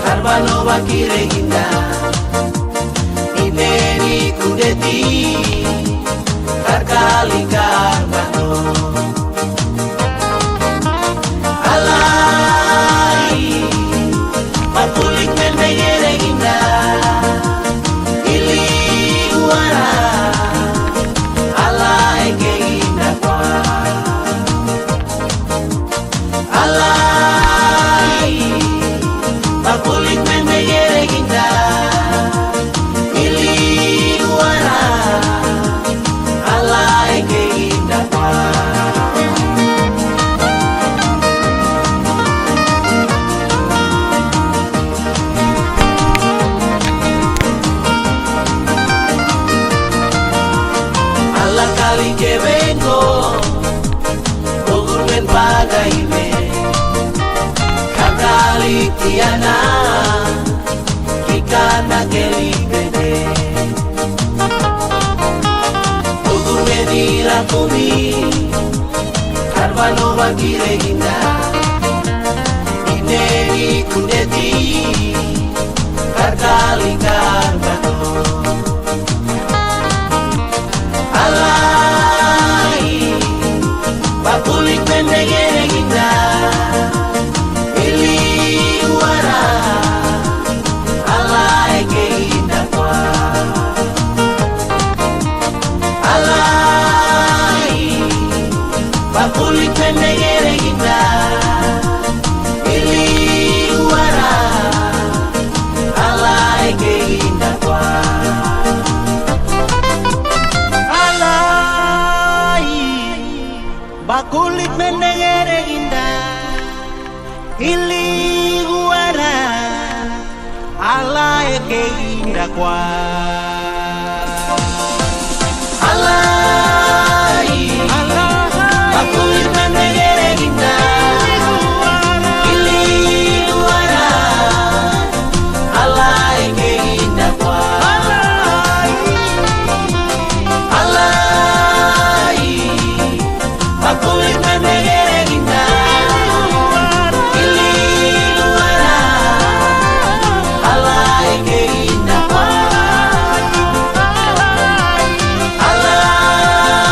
Karbano bakire ginda Ineni kudeti Karkali karbano Alai Makulik mendegere ginda Ili uara Alai ke ginda kwa Alai Makulik mendegere ginda Ili uara Alai ke ginda kwa Alla kali que vengo Ogurmen pagaime Kakali tiana Kikana kelibene Ogurmen dira kumi Karbano bakire ginda Ineni kundeti Karkali karbano Alai Bakulik mendegere ginda Ili uara Alai ke ginda kwa Alai Bakulik mendegere ginda Ili uara Alai ke ginda kwa Bakulik mendegere ginda Ili guara Alai ke ginda kwa Alai Bakulik mendegere ginda Ili guara Alai ke ginda kwa Alai Bakulik mendegere ginda Ili luara Alai ke ginda kwa Alai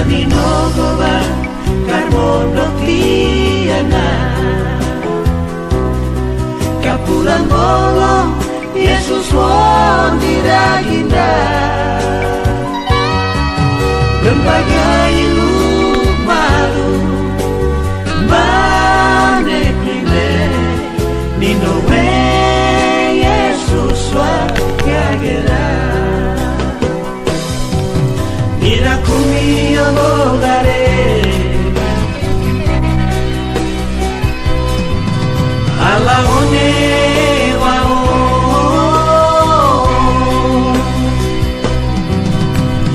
Ninogoba Carmondo Tiana Kapulang bolong Yesus wondiraginda Berbagai iluk malu Bane prime Ninowe Yesus wagagera Nirakumi obogare Alaone wao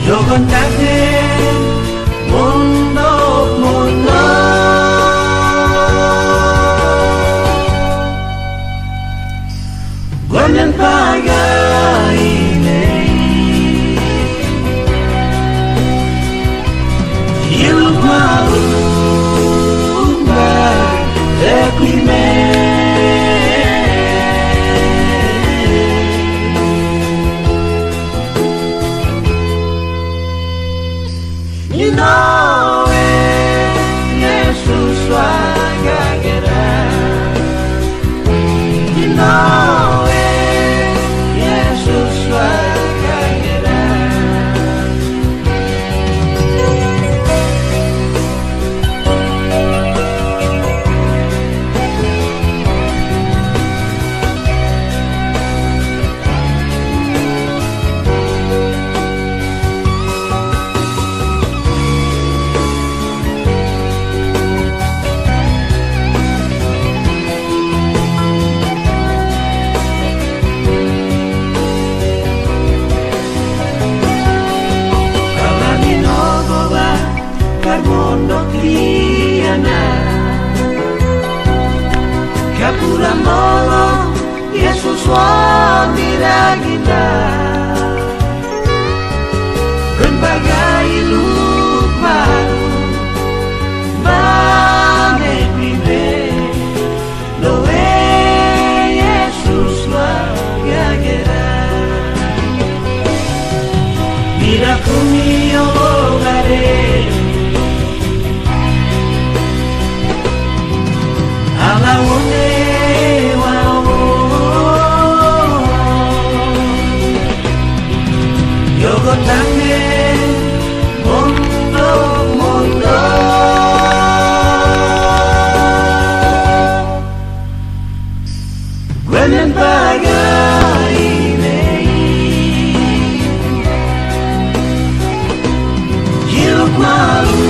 Yogontate Mundo mundo Gonen pagai Kapulang bolong Yesus wondiraginda Berbagai iluk malu Bane prime Loe Yesus wagagera Nirakumi obogare Alaone wao Yogotange Mundo mundo Gwenen bagai nei Hiluk malu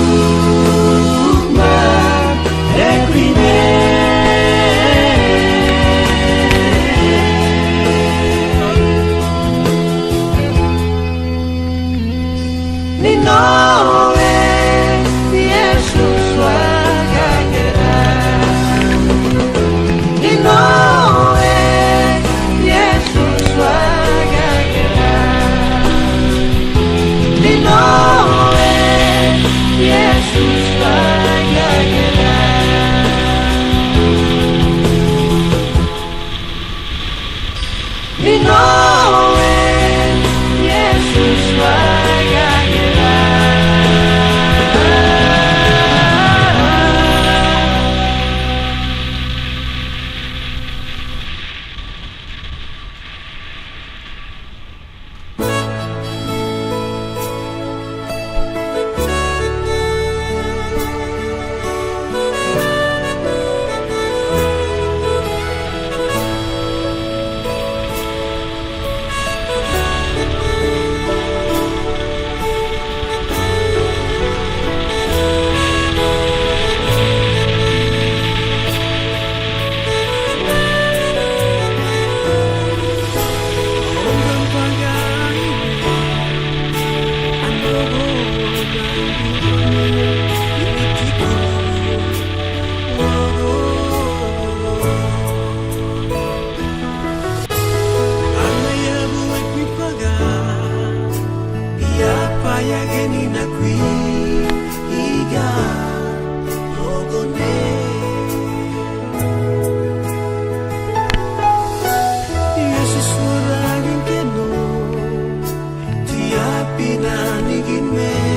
pinanigin me